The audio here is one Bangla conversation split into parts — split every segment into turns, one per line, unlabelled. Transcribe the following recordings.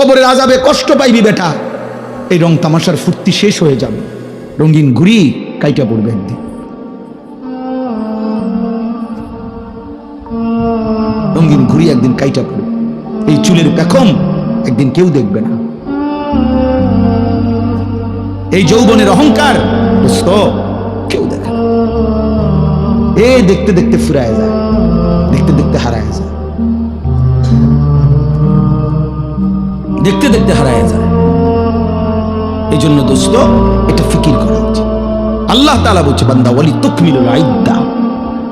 কবরের আযাবে কষ্ট পাইবি বেটা। এই রং তামাশার ফুর্তি শেষ হয়ে যাবে, রঙিন ঘুড়ি কাইটা পড়বে একদিন। রঙিন ঘুড়ি একদিন কাইটা পড়বে। এই চুলের পেখম একদিন কেউ দেখবে না। এই যৌবনের অহংকার দোস্ত কেউ দেখে না। এ দেখতে দেখতে ফুরায় যায়, দেখতে দেখতে হারায় যায়, দেখতে দেখতে হারায় যায়। এই জন্য দোস্ত এটা ফিকির করা উচিত। আল্লাহ তাআলা বলছে, বান্দা ওয়ালি তুকমিলুল ইদ্দা,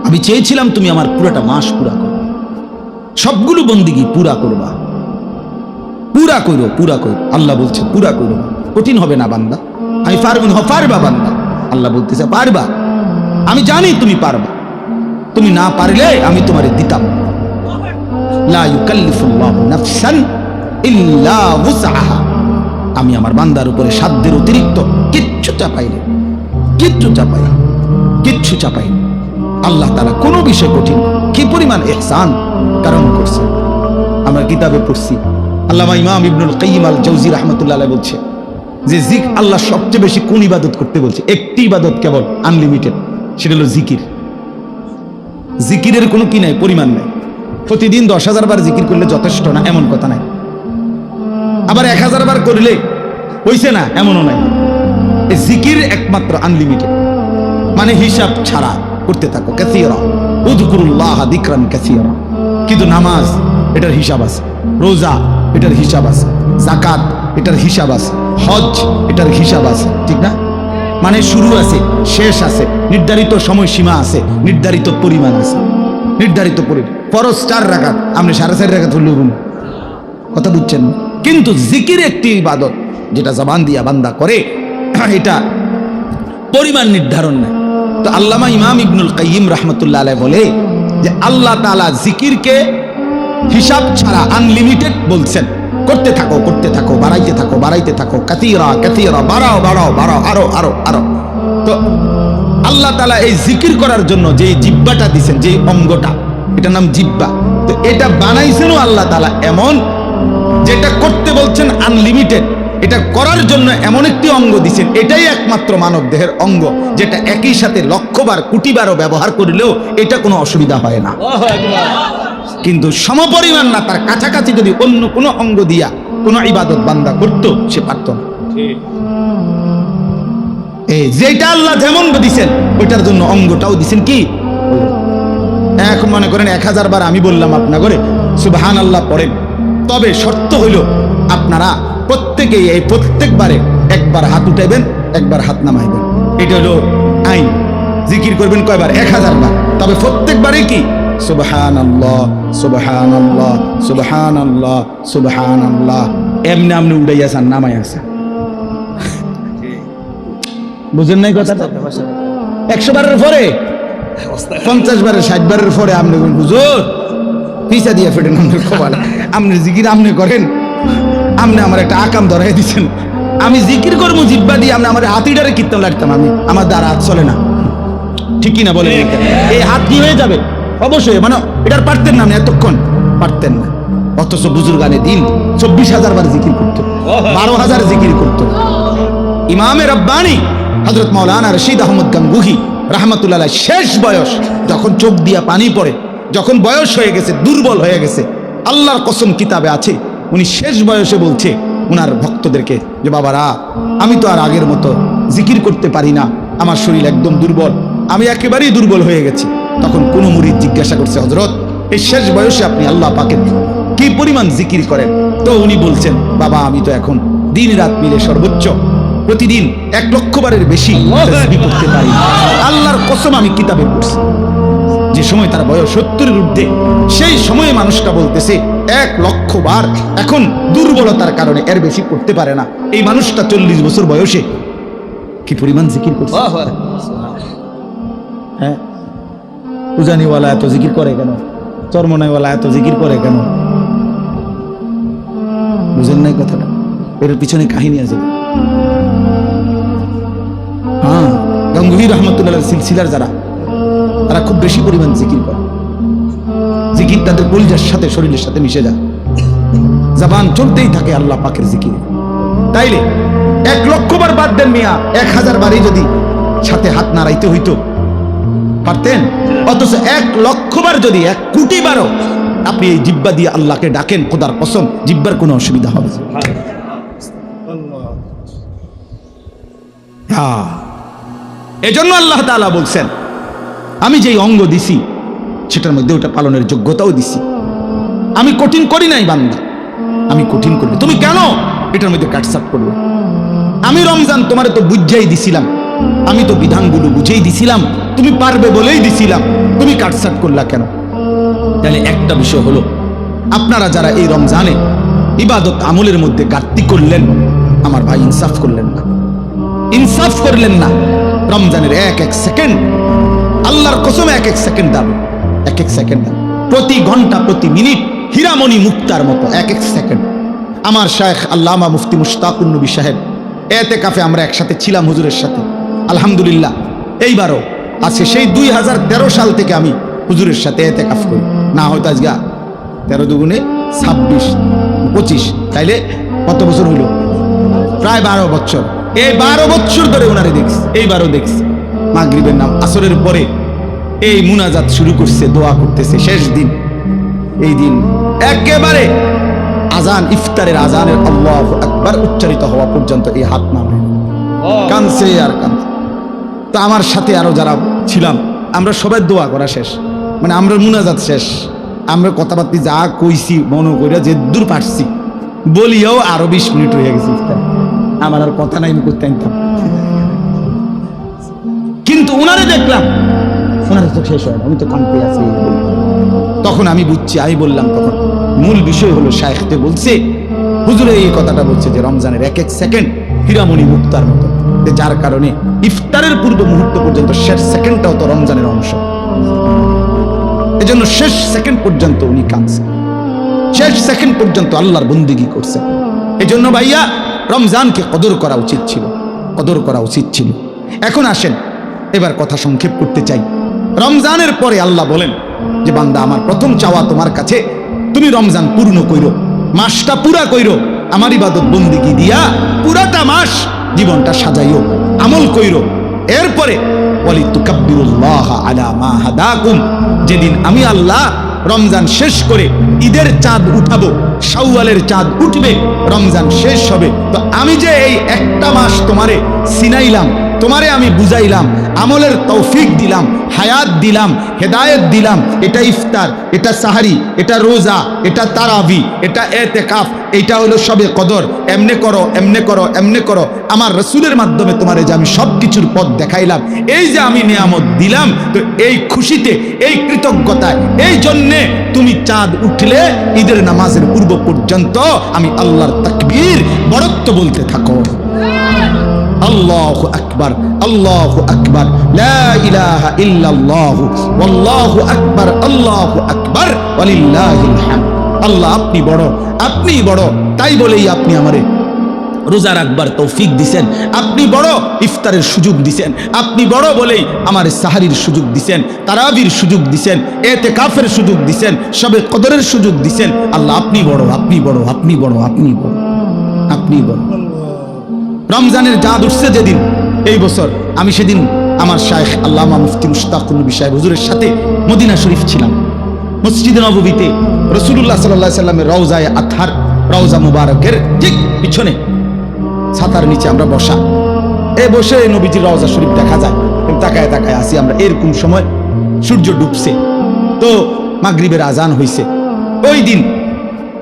আমি চেয়েছিলাম তুমি আমার পুরোটা মাস পুরা করো, সবগুলো বন্দিগি পুরা করবা, পুরা করো, পুরা করো। আল্লাহ বলছে পুরা করো, কঠিন হবে না বান্দা, আমি পারবো না। পারবা বান্দা, আল্লাহ বলতেছে পারবা, আমি জানি তুমি পারবা, তুমি না পারলে আমি তোমারে দিতাম। লা ইউকাল্লিফুল্লাহু নাফসান ইল্লা উসআহা, আমি আমার বান্দার উপরে সাধ্যের অতিরিক্ত কিচ্ছু চাপাই না, কিচ্ছু চাপাই না, কিচ্ছু চাপাই না। আল্লাহ তাআলা কোনো বিষয় কঠিন, কি পরিমাণ ইহসান কারণ করছে। আমরা কিতাবে পড়ছি, আল্লামা ইমাম ইবনুল কাইয়িম আল জাওজি রাহমাতুল্লাহ আলাইহি বলছে যে আল্লাহ সবচেয়ে বেশি কোন ইবাদত করতে বলছে? একটি ইবাদত কেবল, আনলিমিটেড, সেটা হলো জিকির। জিকিরের কোনো কি নাই, পরিমাণ নাই। প্রতিদিন 10,000 বার জিকির করলে যথেষ্ট না এমন কথা নাই, আবার 1000 বার করলে হইছে না এমনও নাই। এই জিকির একমাত্র আনলিমিটেড, মানে হিসাব ছাড়া করতে থাকো। কাসীরা উযকুরুল্লাহ যিকরান কাসীরা। কিন্তু নামাজ এটার হিসাব আছে, রোজা এটার হিসাব আছে, যাকাত এটার হিসাব আছে, হজ এটার হিসাব আছে, ঠিক না? মানে শুরু আছে, শেষ আছে, নির্ধারিত সময়সীমা আছে, নির্ধারিত পরিমাণ আছে, নির্ধারিত পরিমাণ। ফরজ 4 রাকাত, আপনি 4.5 রাকাত হলেও কথা বুঝছেন। কিন্তু জিকির একটি ইবাদত যেটা জবান দিয়া বান্দা করে, এটা পরিমাণ নির্ধারণ নেই। তো আল্লামা ইমাম ইবনুল কাইয়িম রাহমাতুল্লাহ আলাইহি বলে যে আল্লাহ তাআলা জিকিরকে হিসাব ছাড়া আনলিমিটেড বলছেন, করতে থাকো, করতে থাকো, বাড়াইতে থাকো, বাড়াইতে থাকো, কাসীরা কাসীরা, বাড়াও বাড়াও বাড়াও, আরো আরো আরো। তো আল্লাহ তাআলা এই জিকির করার জন্য যে জিহ্বাটা দিবেন, যে অঙ্গটা, এটার নাম জিহ্বা। তো এটা বানাইছেনও আল্লাহ তাআলা এমন, যেটা করতে বলছেন আনলিমিটেড, এটা করার জন্য এমন একটি অঙ্গ দিছেন, এটাই একমাত্র মানব দেহের অঙ্গ, যেটা একই সাথে লক্ষবার কোটিবারও ব্যবহার করলেও এটা কোনো অসুবিধা হয় না। কিন্তু সমপরিমাণ না, তার কাছাকাছি যদি অন্য কোনো অঙ্গ দিয়া কোনো ইবাদত বান্দা করত, সে পারত না। এই যেটা আল্লাহ যেমন দিছেন ওইটার জন্য অঙ্গটাও দিছেন কি। এখন মনে করেন 1000 বার আমি বললাম আপনার করে সুবহানাল্লাহ পড়েন, তবে শর্ত হইল আপনারা প্রত্যেকেই এই প্রত্যেকবারে একবার হাত উঠাইবেন, একবার হাত নামাইবেন। এটা হলো আইন। জিকির করবেন কয়বার? 1000 বার। তবে প্রত্যেকবারে কি সুবহানাল্লাহ সুবহানাল্লাহ সুবহানাল্লাহ সুবহানাল্লাহ, এমনি আপনি উড়াইয়াছেন, নামাই আছেন, বুঝেন নাই কথাটা? 100 বারের পরে, 50 বারের, 60 বারের পরে আপনি হুজুর পিছা দিয়ে ফেটেন আমাদের কপাল, আপনি জিকির আপনি করেন, আপনি আমার একটা আকাম ধরাই দিচ্ছেন। আমি জিকির করবো জিহ্বা দিয়ে, আপনি আমার হাতিটারে কীর্তন লাগতাম, আমি আমার দ্বারা হাত চলে না, ঠিক কিনা বলেন? এই হাত কি হয়ে যাবে? অবশ্যই, মানে এটার পারতেন না, আপনি এতক্ষণ পারতেন না। অথচ বুজুর্গানে দিন 24,000 বার জিকির করতো, 12,000 জিকির করতো। ইমামে রব্বানি হযরত মাওলানা রশিদ আহমদ গাঙ্গুহি রাহমাতুল্লাহ আলাইহি শেষ বয়স, যখন চোখ দিয়া পানি পড়ে, যখন বয়স হয়ে গেছে, দুর্বল হয়ে গেছে, আল্লাহর কসম কিতাবে আছে, উনি শেষ বয়সে বলছে উনার ভক্তদেরকে যে বাবারা, আমি তো আর আগের মতো জিকির করতে পারি না, আমার শরীর একদম দুর্বল, আমি একেবারেই দুর্বল হয়ে গেছি। তখন কোন মুরিদ জিজ্ঞাসা করছে, হযরত এই শেষ বয়সে আপনি আল্লাহ পাকের কি পরিমাণ জিকির করেন? তো উনি বলছেন, বাবা আমি তো এখন দিন রাত মিলে সর্বোচ্চ প্রতিদিন 1 লক্ষ বারের বেশি তাসবিহ করতে পারি। আল্লাহর কসম আমি কিতাবে পড়ছি, যে সময় তার বয়স 70-এর ঊর্ধ্বে, সেই সময়ে মানুষটা বলতেছে 1 লক্ষ বার। এখন দুর্বলতার কারণে এর বেশি করতে পারে না। এই মানুষটা 40 বছর বয়সে কি পরিমাণ জিকির করছে। হ্যাঁ, উজানিওয়ালা এত জিকির করে কেন? চরমনাইওয়ালা এত জিকির করে কেন? বুঝেন নাই কথাটা? এর পিছনে কাহিনী আছে। হ্যাঁ, গাঙ্গুহি রহমতুল্লাহ সিলসিলার যারা, তারা খুব বেশি পরিমাণ জিকির করে। জিকির তাদের কলিজার সাথে, শরীরের সাথে মিশে যায়। জবান চলতেই থাকে আল্লাহ পাকের জিকির। তাইলে 1,00,000 বার বাদ দেন মিয়া, 1000 বারই যদি সাথে হাত নাড়াইতে হইতো পারতেন। অথচ 1,00,000 বার যদি 1 কোটি বারও আপনি এই জিব্বা দিয়ে আল্লাহকে ডাকেন, খোদার কসম জিব্বার কোনো অসুবিধা হবে না। হ্যাঁ, এজন্য আল্লাহ তাআলা বলছেন আমি যেই অঙ্গ দিছি সেটার মধ্যে ওটা পালনের যোগ্যতাও দিছি। আমি কঠিন করি নাই বান্দা, আমি কঠিন করি। তুমি কেন এটার মধ্যে কাটসাট করবে? আমি রমজান তোমারে তো বুঝাই দিছিলাম, আমি তো বিধানগুলো বুঝেই দিছিলাম, তুমি পারবে বলেই দিছিলাম, তুমি কাটসাট করলা কেন? তাহলে একটা বিষয় হলো, আপনারা যারা এই রমজানে ইবাদত আমলের মধ্যে ঘাটতি করলেন, আমার ভাই ইনসাফ করলেন না, ইনসাফ করলেন না। রমজানের এক এক সেকেন্ড, আল্লাহর কসম এক এক সেকেন্ড দাম, এক এক সেকেন্ড দাম, প্রতি ঘন্টা প্রতি মিনিট হীরামণি মুক্তার মতো এক এক সেকেন্ড। আমার শায়েখ আল্লামা মুফতি মুশতাকুন নবী সাহেব এতেকাফে আমরা একসাথে ছিলাম হুজুরের সাথে, আলহামদুলিল্লাহ। এইবারও আছে সেই 2013 সাল থেকে আমি হুজুরের সাথে এতেকাফ করি, না হয়তো আজকে 13 দুগুণে 26 25, তাইলে কত বছর হইল? প্রায় 12 বছর। এই 12 বছর ধরে ওনারে দেখছি, এইবারও দেখছি মাগরিবের নাম আসরের পরে এই মুনাজাত শুরু করছে, দোয়া করতেছে। শেষ দিন, এই দিন একেবারে আজান, ইফতারের আজানের আল্লাহু আকবার উচ্চারিত হওয়া পর্যন্ত এই হাত নামে কানছে আর কানছে। তো আমার সাথে আরো যারা ছিলাম আমরা সবাই দোয়া করা শেষ, মানে আমরা মুনাজাত শেষ, আমরা কথাবার্তা যা কইছি মনে কইরা যে দূর পারছি বলিও আরো 20 মিনিট হয়ে গেছে। আমার আর কথা নাই, আমি করতে আনতাম, কিন্তু ওনারে দেখলাম ওনারে তো শেষ হয়, আমি তো কানতে আছি। তখন আমি বুঝছি, আমি বললাম তখন মূল বিষয় হলো শায়েখতে বলছে, হুজুরে এই কথাটা বলছে যে রমজানের এক এক সেকেন্ড হীরামণি মুক্তার মতো, যার কারণে ইফতারের পূর্ব মুহূর্ত পর্যন্ত শেষ সেকেন্ডটাও তো রমজানের অংশ। এজন্য শেষ সেকেন্ড পর্যন্ত উনি কাঁদছেন, শেষ সেকেন্ড পর্যন্ত আল্লাহর বন্দেগী করছেন। এজন্য ভাইয়া রমজানকে কদর করা উচিত ছিল, কদর করা উচিত ছিল। এখন আসেন এবার কথা সংক্ষেপ করতে চাই। রমজানের পরে আল্লাহ বলেন যে বান্দা আমার প্রথম চাওয়া তোমার কাছে, তুমি রমজান পূর্ণ কইরো, মাসটা পুরা কইরো, আমার ইবাদত বন্দেগী দিয়া পুরাটা মাস জীবনটা সাজাইও, আমল কইরো। এরপরে ওয়ালিতুকাব্বিরুল্লাহ আলা মা হাদাকুম, যেদিন আমি আল্লাহ রমজান শেষ করে ঈদের চাঁদ উঠাবো, শাওয়ালের চাঁদ উঠবে, রমজান শেষ হবে, তো আমি যে এই একটা মাস তোমারে সিনাইলাম, তোমারে আমি বুঝাইলাম, আমলের তৌফিক দিলাম, হায়াত দিলাম, হেদায়েত দিলাম, এটা ইফতার, এটা সাহারি, এটা রোজা, এটা তারাবি, এটা এতেকাফ, এটা হলো সবে কদর, এমনে করো এমনে করো এমনে করো, আমার রসুলের মাধ্যমে তোমারে যে আমি সব কিছুর পথ দেখাইলাম, এই যে আমি নিয়ামত দিলাম, তো এই খুশিতে, এই কৃতজ্ঞতায়, এই জন্যে তুমি চাঁদ উঠলে ঈদের নামাজের পূর্ব পর্যন্ত আমি আল্লাহর তাকবীর বড়ত্ব বলতে থাকো। আল্লাহু আকবার, আল্লাহু আকবার, লা ইলাহা ইল্লাল্লাহু ওয়াল্লাহু আকবার, আল্লাহু আকবার ওয়ালিল্লাহিল হামদ। আল্লাহ আপনি বড়, আপনি বড়, তাই বলেই আপনি আমারে রোজা রাখবার তৌফিক দিছেন, আপনি বড় ইফতারের সুযোগ দিছেন, আপনি বড় বলেই আমার সাহারির সুযোগ দিছেন, তারাবির সুযোগ দিছেন, এতেকাফের সুযোগ দিছেন, সবে কদরের সুযোগ দিছেন। আল্লাহ আপনি বড়, আপনি বড়, আপনি বড়, আপনি বড়, আপনি বড়। রমজানের চাঁদ উঠছে যেদিন, এই বছর আমি সেদিন আমার শায়েখ আল্লামা মুফতি মুশতাকুন নবী সাহেব হুজুরের সাথে মদিনা শরীফ ছিলাম। মসজিদে নববীতে রাসূলুল্লাহ সাল্লাল্লাহু আলাইহি সাল্লামের রওজায়ে আতহার, রওজা মুবারকের ঠিক পিছনে ছাতার নিচে আমরা বসা, এই বসে নবীজির রওজা শরীফ দেখা যায়। তাকায় তাকায় আসি আমরা, এরকম সময় সূর্য ডুবছে, তো মাগরিবের আজান হইছে। ওই দিন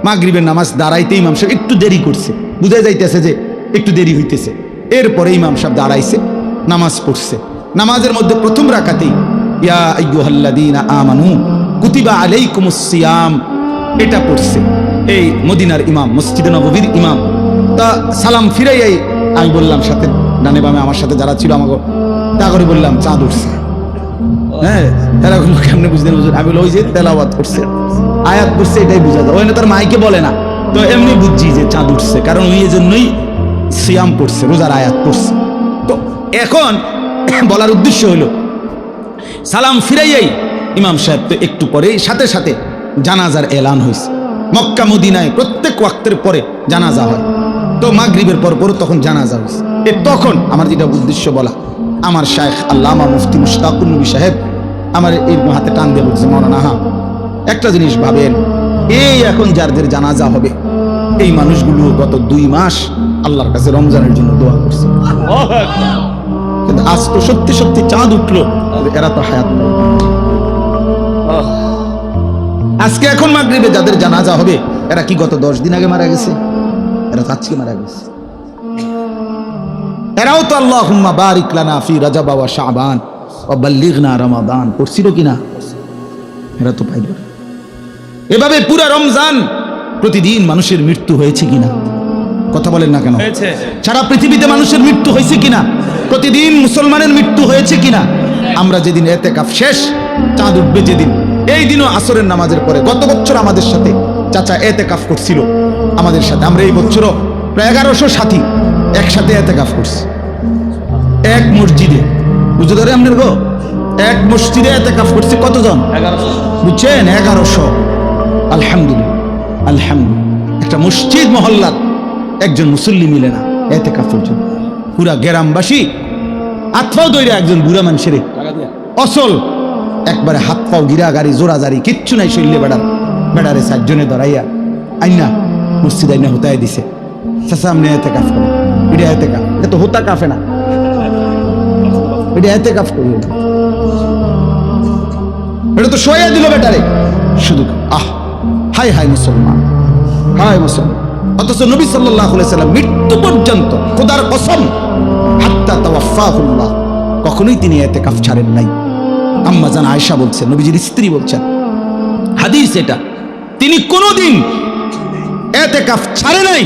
মাগরিবের নামাজ দাঁড়াইতে ইমাম সাহেব একটু দেরি করছে, বুঝা যাইতেছে যে একটু দেরি হইতেছে। এরপরে ইমাম সাহেব দাঁড়াইছে, নামাজ পড়ছে। নামাজের মধ্যে প্রথম রাকাতেই ইয়া আইয়ুহাল্লাযীনা আমানু কুতিবা আলাইকুমুস সিয়াম, এটা পড়ছে এই মদিনার ইমাম, মসজিদে নববীর ইমাম। তা সালাম ফিরাইয়াই আমি বললাম সাথে ডানে বামে আমার সাথে যারা ছিল আমাকে, তা করে বললাম চাঁদ উঠছে। হ্যাঁ, তারা বললো কেমনে বুঝলেন হুজুর? আমি বললাম ওই যে তেলাওয়াত করছে, আয়াত পড়ছে, এটাই বোঝা যায়। ওই না তার মাইকে বলে না, তো এমনি বুঝছি যে চাঁদ উঠছে, কারণ ওই জন্যই সিয়াম পড়ছে, রোজার আয়াত পড়ছে। তো এখন বলার উদ্দেশ্য হলো সালাম ফিরাইয়াই ইমাম সাহেব তো একটু পরে সাথে সাথে জানাজার এলান হয়েছে। মক্কা মদিনায় প্রত্যেক ওয়াক্তের পরে জানাজা হয়, তো মাগরিবের পর পর তখন জানাজা হয়েছে। তখন আমার যেটা উদ্দেশ্য বলা, আমার শায়েখ আল্লামা মুফতি মুশতাকুর নবী সাহেব আমার এই হাতে টান দিয়ে বলছে, মাওলানা হ্যাঁ একটা জিনিস ভাবেন, এই এখন যাদের জানাজা হবে এই মানুষগুলো গত 2 মাস আল্লাহর কাছে রমজানের জন্য দোয়া করছে, কিন্তু আজ তো সত্যি সত্যি চাঁদ উঠলো, এরা তো হায়াত নেই। আজকে এখন মাগরিবে যাদের জানাজা হবে এরা কি গত 10 দিন আগে মারা গেছে? এরা তো আজকে মারা গেছে। এরাও তো আল্লাহুম্মা বারিক লানা ফি রাজাব ওয়া শাবান ওয়া বাল্লিগনা রমাদান পড়ছিল কিনা? এরা তো পাইল। এভাবে পুরা রমজান প্রতিদিন মানুষের মৃত্যু হয়েছে কিনা? কথা বলেন না কেন? সারা পৃথিবীতে মানুষের মৃত্যু হয়েছে কিনা? প্রতিদিন মুসলমানের মৃত্যু হয়েছে কিনা? আমরা যেদিন ইতিকাফ শেষ, চাঁদ উঠবে যেদিন, এই দিনও আসরের নামাজের পরে গত বছর আমাদের সাথে চাচা ইতিকাফ করছিল আমাদের সাথে, আমরা এই বছরও প্রায় 1100 সাথী একসাথে ইতিকাফ করছি এক মসজিদে। বুঝতে ধরে আপনার গো, এক মসজিদে ইতিকাফ করছি কতজন? 1100, বুঝছেন? 1100। আলহামদুলিল্লাহ, আলহামদুলিল্লাহ। একটা মসজিদ মহল্লার একজন মুসল্লি মিলে না ইতিকাফের জন্য, পুরা গ্রামবাসী হাত পাও দইরা একজন বুড়া মানুষের অসল একবারে হাত পাও গিরা গাড়ি জোড়াজারি কিচ্ছু নাই, শৈল্যে বেড়ারে 4 জনে ধরাইয়া আইনা মসজিদ আইনা হোতায় দিছে, সামনে ইতিকাফ করে। এটা ইতিকাফ, এটা তো হোতা কাফে না, এটা ইতিকাফ করি, এটা তো শোয়া দিল বেটারে শুধু। হাই হাই মুসলমান, হাই মুসলমান। অথচ নবী সাল্লাল্লাহু আলাইহি সাল্লাম মৃত্যু পর্যন্ত খোদার কসম হাত্তা তাওয়াফাহুল্লাহ কখনোই তিনি ইতিকাফ ছাড়েন নাই। আম্মা জান আয়েশা বলছেন, নবীজির স্ত্রী বলছেন, হাদিস এটা, তিনি কোনোদিন ইতিকাফ ছাড়ে নাই।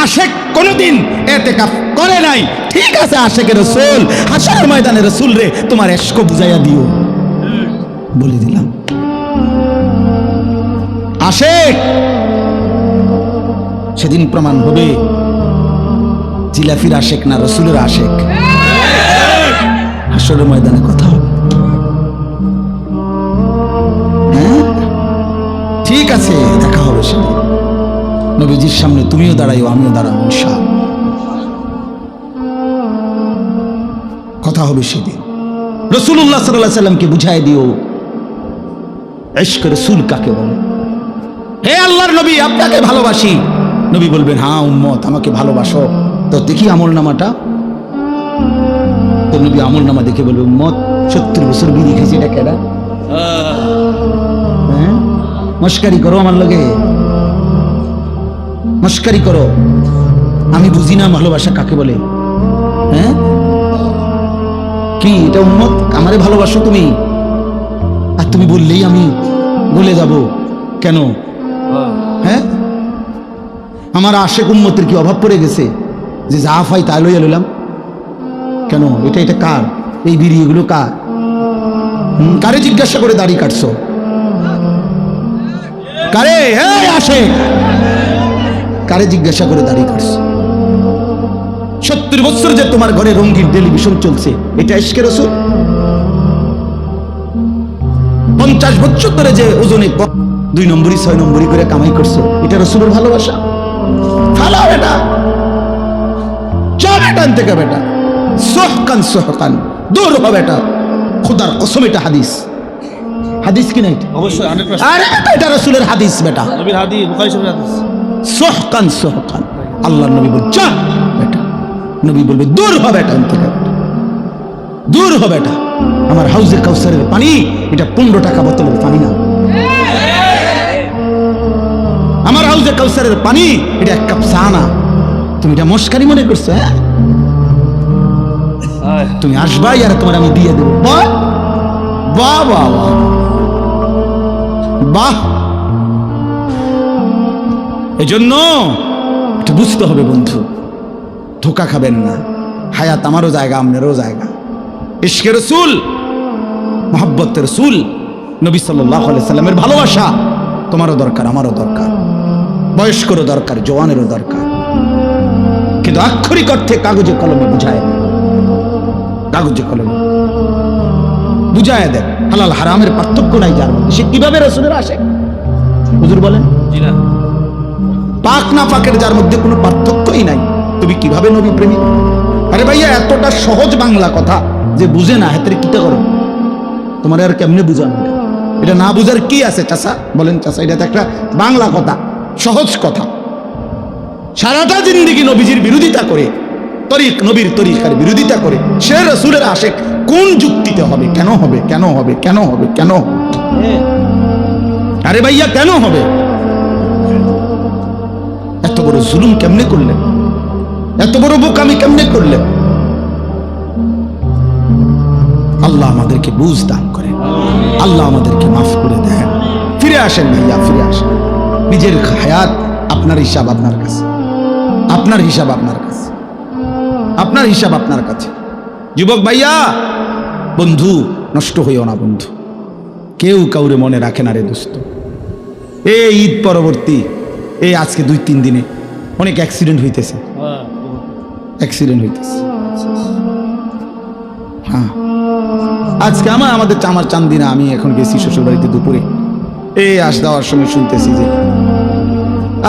আশেক কোনোদিন ইতিকাফ করে নাই। ঠিক আছে আশেকের রাসূল, হাসরের ময়দানে রাসূল রে তোমার ইশক বুঝাইয়া দিও, বলে দিলাম। আশেক সেদিন প্রমাণ হবে জিলাফির আশেক না রাসূলের আশেক। হাসরের ময়দানে কথা হবে। হ্যাঁ ঠিক আছে, দেখা হবে সেদিন নবীজির সামনে। তুমিও দাঁড়াইও, আমিও দাঁড়াবো, ইনশাআল্লাহ কথা হবে সেদিন। রাসূলুল্লাহ সাল্লাল্লাহু আলাইহি সাল্লামকে বুঝাই দিও ইশক রাসূল কাকে বলে। হে আল্লাহর নবী, আপনাকে ভালোবাসি। নবী বলবেন, হ্যাঁ উম্মত আমাকে ভালোবাসো, তো দেখি আমল নামাটা। তো নবী আমল নামা দেখে বলবে, উম্মত 70 বছর বিড়ি খেয়েছে, এটা কেডা? হ্যাঁ মস্কারি করো আমার লগে, মস্কারি করো, আমি বুঝি না ভালোবাসা কাকে বলে। হ্যাঁ কি এটা উম্মত? আমারে ভালোবাসো তুমি, আর তুমি বললেই আমি বলে যাব কেন? হ্যাঁ আমার আশেক উম্মতের কি অভাব পড়ে গেছে যে যা ফাই তাই লইয়া লইলাম? কেন? এটা কার? এই বিড়ি এগুলো কার? কারে জিজ্ঞাসা করে দাড়ি কাটছো? কারে? হ্যাঁ আশেক, কারে জিজ্ঞাসা করে দাড়ি কাটছো? 70 বছর যে তোমার ঘরে রঙিন টেলিভিশন চলছে, এটা ইশকে রাসূল? 50 বছর ধরে যে ওজনে 2 নম্বরই 6 নম্বরই করে কামাই করছো, এটা রাসূলের ভালোবাসা? ফালা বেটা, চল টান থেকে বেটা, সোহকান সোহকান দূর হ বেটা, খোদার কসম এটা হাদিস। হাদিস কি না এটা? অবশ্যই 100%। আরে বেটা এটা রাসূলের হাদিস বেটা, নবীর হাদিস, বুখারী শরীফের হাদিস। সোহকান সোহকান আল্লাহর নবী বল, চল বেটা। নবী বলবে, দূর হ বেটা, দূর হ বেটা। আমার হাউজে কাউসারের পানি এটা 15 টাকা বোতলের পানি না। আমার হাউজে কাউসারের পানি এটা 1 কাপ চা না। তুমি এটা মস্কারি মনে করছো? হ্যাঁ তুমি আসবাই আর তোমার আমি দিয়ে দেবো। বাহ বাহ বাহ বাহ। এই জন্য এটা বুঝতে হবে বন্ধু, ধোকা খাবেন না। হায়াত আমারও জায়গা, আপনারও জায়গা। ইশকে রাসূল, মুহাব্বত রাসূল, নবী সাল্লাল্লাহু আলাইহি সাল্লামের ভালোবাসা তোমারও দরকার, আমারও দরকার, বয়স্করও দরকার, জওয়ানেরও দরকার। কিন্তু আক্ষরিক অর্থে কাগজে কলমে বুঝায়, কাগজে কলমে বুঝায় দেয়। হালাল হারামের পার্থক্য নাই যার মধ্যে, সে কিভাবে রাসূলের আশেক? হুজুর বলেন পাক না পাকের যার মধ্যে কোনো পার্থক্যই নাই, তুমি কিভাবে নবী প্রেমিক? আরে ভাইয়া এতটা সহজ বাংলা কথা যে বুঝে না হাতের কিতা করো, তোমার আর কেমনে বুঝানো? এটা না বুঝার কি আছে চাচা? বলেন চাচা, এটা তো একটা বাংলা কথা, সহজ কথা। সারাটা জিন্দেগি নবীজির বিরোধিতা করে, নবীর তরিকার বিরোধিতা করে, সে রাসূলের আশেক, কোন যুক্তিতে হবে? কেন হবে? কেন হবে? কেন হবে? কেন? আরে ভাইয়া কেন হবে? এত বড় জুলুম কেমনে করলেন? এত বড় বোকামি কেমনে করলেন? আল্লাহ আমাদেরকে বুঝ দান করে, আল্লাহ আমাদেরকে মাফ করে দেন। ফিরে আসেন ভাইয়া, ফিরে আসেন। নিজের হায়াত আপনার হিসাব আপনার কাছে, আপনার হিসাব আপনার কাছে, আপনার হিসাব আপনার কাছে। যুবক ভাইয়া, বন্ধু নষ্ট হইও না বন্ধু, কেউ কাউরে মনে রাখে না রে দোস্ত। এই ঈদ পরবর্তী এই আজকে 2-3 দিনে অনেক অ্যাক্সিডেন্ট হইতেছে, অ্যাক্সিডেন্ট হইতেছে। হ্যাঁ, আজকে আমাদের চান্দিনা, আমি এখন গেছি শ্বশুর বাড়িতে দুপুরে, এই আস দেওয়ার সময় শুনতেছি যে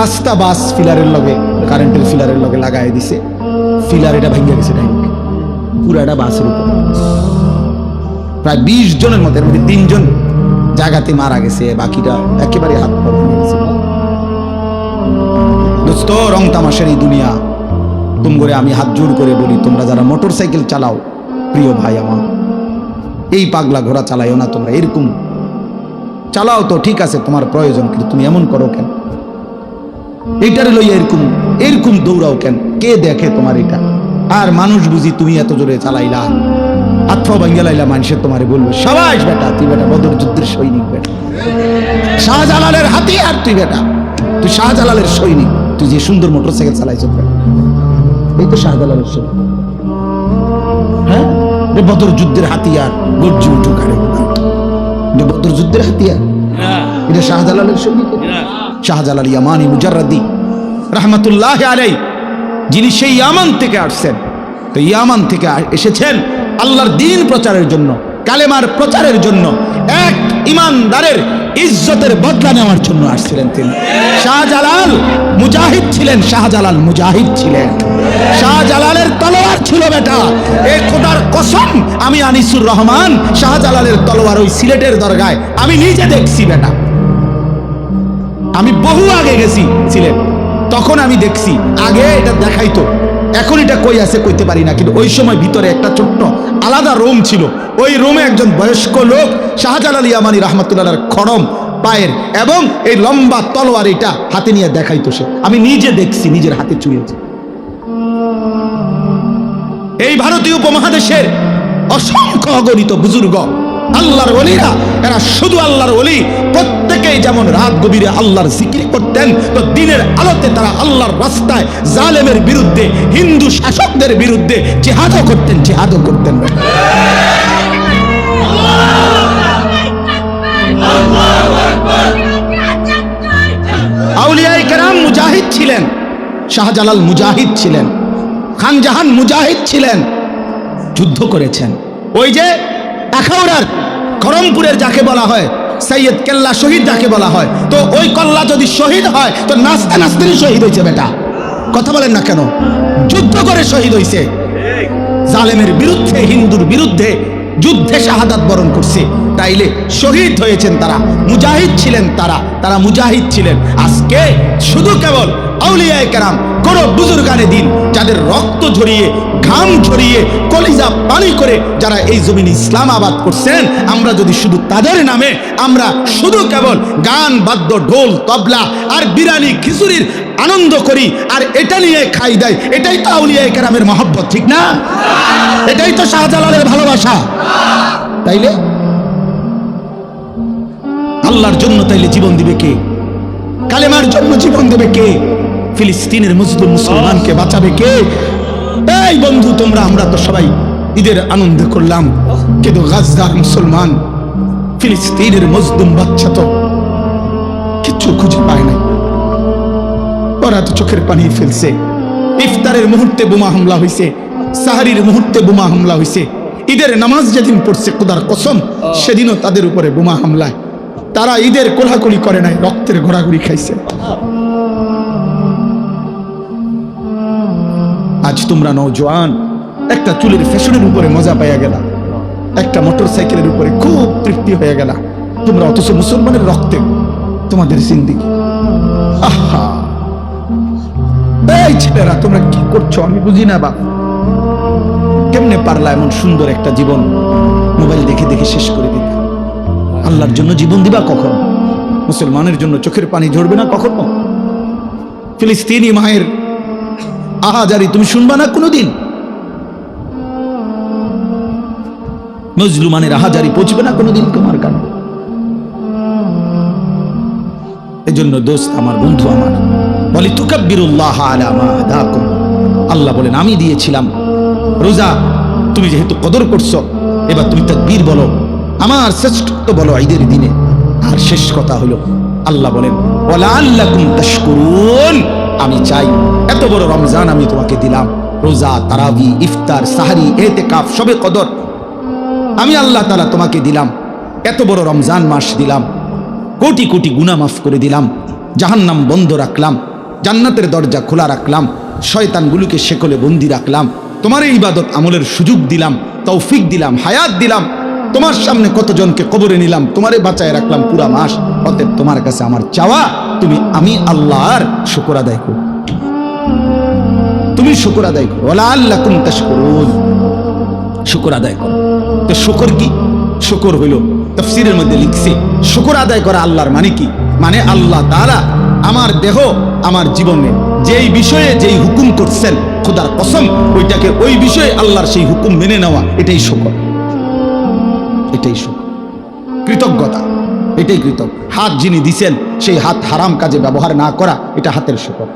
আস্তা বাস ফিলারের লগে, কারেন্টের ফিলারের লগে লাগাই দিছে, ফিলার এটা ভেঙে গেছে, পুরাটা বাসের উপর। প্রায় 20 জনের মধ্যে 3 জন জায়গাতে মারা গেছে, বাকিটা একেবারে হাত পা ভেঙে গেছে। দোস্ত, রং তামাশার এই দুনিয়া, তোমরা আমি হাত জোর করে বলি, তোমরা যারা মোটর সাইকেল চালাও, প্রিয় ভাই আমার, এই পাগলা ঘোড়া চালাইও না তোমরা। এরকম চালাও তো ঠিক আছে, তোমার প্রয়োজন, কিন্তু তুমি এমন করো কেন? এইটারে লইয়া এরকম এরকম দৌড়াও কেন? কে দেখে তোমার এটা? আর মানুষ বুঝি তুমি এত জোরে চালাইলা, আত্মা ভাঙ্গা লাইলা, মানুষের তোমারে বলবে সাবাস বেটা, তুই বেটা বদর যুদ্ধের সৈনিক, বেটা শাহজালালের হাতিয়ার, তুই বেটা, তুই শাহজালালের সৈনিক, তুই যে সুন্দর মোটর সাইকেল চালাইছ, এই তো শাহজালালের সৈনিক। হ্যাঁ, বদর যুদ্ধের হাতিয়ার, গর্জু উঠু কারে, বদর যুদ্ধের হাতিয়ার, এটা শাহজালালের সৈনিক। শাহজালাল ইয়ামানি মুজাররাদি রাহমাতুল্লাহি আলাইহি, যিনি সেই ইয়ামান থেকে আসছেন, তো ইয়ামান থেকে এসেছেন আল্লাহর দ্বীন প্রচারের জন্য, কালেমার প্রচারের জন্য, এক ইমানদারের ইজ্জতের বদলা নেওয়ার জন্য আসছিলেন তিনি। শাহজালাল মুজাহিদ ছিলেন, শাহজালাল মুজাহিদ ছিলেন। শাহজালালের তলোয়ার ছিল বেটা, এই খোদার কসম, আমি আনিসুর রহমান শাহজালালের তলোয়ার ওই সিলেটের দরগায় আমি নিজে দেখছি বেটা। আমি বহু আগে গেছি সিলেট, তখন আমি দেখছি, আগে এটা দেখাইতো, এখন এটা কই আছে কইতে পারি না, কিন্তু ওই সময় ভিতরে একটা ছোট্ট আলাদা রুম ছিল, ওই রুমে একজন বয়স্ক লোক শাহজালাল ইয়ামানি রাহমাতুল্লাহর খড়ম পায়ের এবং এই লম্বা তলোয়ার এটা হাতে নিয়ে দেখাইতো সে, আমি নিজে দেখছি, নিজের হাতে ছুঁয়েছি। এই ভারতীয় উপমহাদেশের অসংখ্য অগণিত বুজুর্গ আল্লাহর ওলিরা, এরা শুধু আল্লাহর ওলি, প্রত্যেকেই যেমন রাত গভীরে আল্লাহর জিকির করতেন, তো দিনের আলোতে তারা আল্লাহর রাস্তায় জালেমের বিরুদ্ধে, হিন্দু শাসকদের বিরুদ্ধে জিহাদও করতেন, জিহাদও করতেন। আউলিয়ায়ে কেরাম মুজাহিদ ছিলেন, শাহজালাল মুজাহিদ ছিলেন, খান জাহান মুজাহিদ ছিলেন, যুদ্ধ করেছেন। ওই যে আখাউড়ার খড়মপুরের যাকে বলা হয় সৈয়দ কেল্লা শহীদ যাকে বলা হয়, তো ওই কল্লা যদি শহীদ হয় তো নাচতে নাচতেই শহীদ হয়েছে বেটা, কথা বলেন না কেন? যুদ্ধ করে শহীদ হয়েছে, জালেমের বিরুদ্ধে, হিন্দুর বিরুদ্ধে যুদ্ধে শাহাদাত বরণ করছে, তাইলে শহীদ হয়েছেন তারা, মুজাহিদ ছিলেন তারা মুজাহিদ ছিলেন। আজকে শুধু কেবল আউলিয়ায়ে কেরাম, কোন বুজুর্গানে দিন যাদের রক্ত ঝরিয়ে, ঘাম ঝরিয়ে, কলিজা পানি করে যারা এই জমিন ইসলাম আবাদ করছেন, আমরা যদি শুধু তাদের নামে আমরা শুধু কেবল গান বাদ্য, ঢোল তবলা আর বিরিয়ানি খিচুড়ির আনন্দ করি আর এটা নিয়ে খাই দেয়, এটাই তো আউলিয়ায়ে কেরামের মহব্বত, ঠিক না? এটাই তো শাহজালালের ভালোবাসা। তাইলে আল্লাহর জন্য তাইলে জীবন দিবে কে? কালেমার জন্য জীবন দেবে কে? ফিলিস্তিনের মুসলিম মুসলমানকে বাঁচাবে কে? এই বন্ধু, তোমরা আমরা তো সবাই ঈদের আনন্দ করলাম, কিন্তু গাজার মুসলমান, ফিলিস্তিনের মজলুম বাচ্চা তো কিচ্ছু খুঁজে পায় নাই, ওরা তো চোখের পানি ফেলছে। ইফতারের মুহূর্তে বোমা হামলা হয়েছে, সাহারির মুহূর্তে বোমা হামলা হয়েছে, ঈদের নামাজ যেদিন পড়ছে খোদার কসম সেদিনও তাদের উপরে বোমা হামলায় তারা ঈদের কোলাকুলি করে নাই, রক্তের ঘোরাঘুরি খাইছে। আজ তোমরা নওজোয়ান একটা চুলের ফ্যাশনের উপরে মজা পাইয়া গেলা, একটা মোটর সাইকেলের উপরে খুব তৃপ্তি হয়ে গেলা তোমরা, অথচ মুসলমানের রক্তে তোমাদের জিন্দেগি। আহা, এই ছেলেরা তোমরা কি করছো আমি বুঝি না বাপ। কেমনে পারলা এমন সুন্দর একটা জীবন মোবাইল দেখে দেখে শেষ করে দিতে? আল্লাহর জন্য জীবন দিবা কখন? মুসলমানের জন্য চোখের পানি ঝরবে না কখনো? ফিলিস্তিনি মায়ের আহাজারি তুমি শুনবা না কোনোদিন? মজলুমানের আহাজারি পৌঁছবে না কোনোদিন তোমার কানে? এজন্য দোস্ত আমার, বন্ধু আমার, বলি তুকাব্বিরুল্লাহ আলা মা হাদাকুম। আল্লাহ বলেন আমি দিয়েছিলাম রোজা, তুমি যেহেতু কদর করছো এবার তুমি তাকবীর বলো, আমার শ্রেষ্ঠত্ব বলো ঈদের দিনে। আর শেষ কথা হলো আল্লাহ বলেন ওয়ালাআল্লাকুম তাশকুরুন, আমি চাই এত বড় রমজান আমি তোমাকে দিলাম, রোজা, তারাবি, ইফতার, সাহরি, ইতিকাফ, শবে কদর, আমি আল্লাহ তাআলা তোমাকে দিলাম, এত বড় রমজান মাস দিলাম, কোটি কোটি গুনাহ মাফ করে দিলাম, জাহান্নাম বন্ধ রাখলাম, জান্নাতের দরজা খোলা রাখলাম, শয়তানগুলোকে শেকলে বন্দি রাখলাম, তোমার এই ইবাদত আমলের সুযোগ দিলাম, তৌফিক দিলাম, হায়াত দিলাম, তোমার সামনে কতজনকে কবরে নিলাম, তোমারে বাঁচায় রাখলাম পুরা মাস। অতএব তোমার কাছে আমার চাওয়া তুমি আমি আল্লাহর শুকর আদায় করো, তুমি শুকর আদায় করো। ওয়ালাআল্লাকুম তাশকুরুন, শুকর আদায় করো। তো শুকর কি? শুকর হইল তাফসীরের মধ্যে লিখছে শুকর আদায় করা আল্লাহর মানে কি? মানে আল্লাহ তাআলা আমার দেহ আমার জীবনে যেই বিষয়ে যেই হুকুম করছেন, খোদার কসম ওইটাকে ওই বিষয়ে আল্লাহর সেই হুকুম মেনে নেওয়া, এটাই শুকর, এটাই শুকর, কৃতজ্ঞতা, এটাই কৃতজ্ঞ। হাত যিনি দিছেন সেই হাত হারাম কাজে ব্যবহার না করা, এটা হাতের শুকর।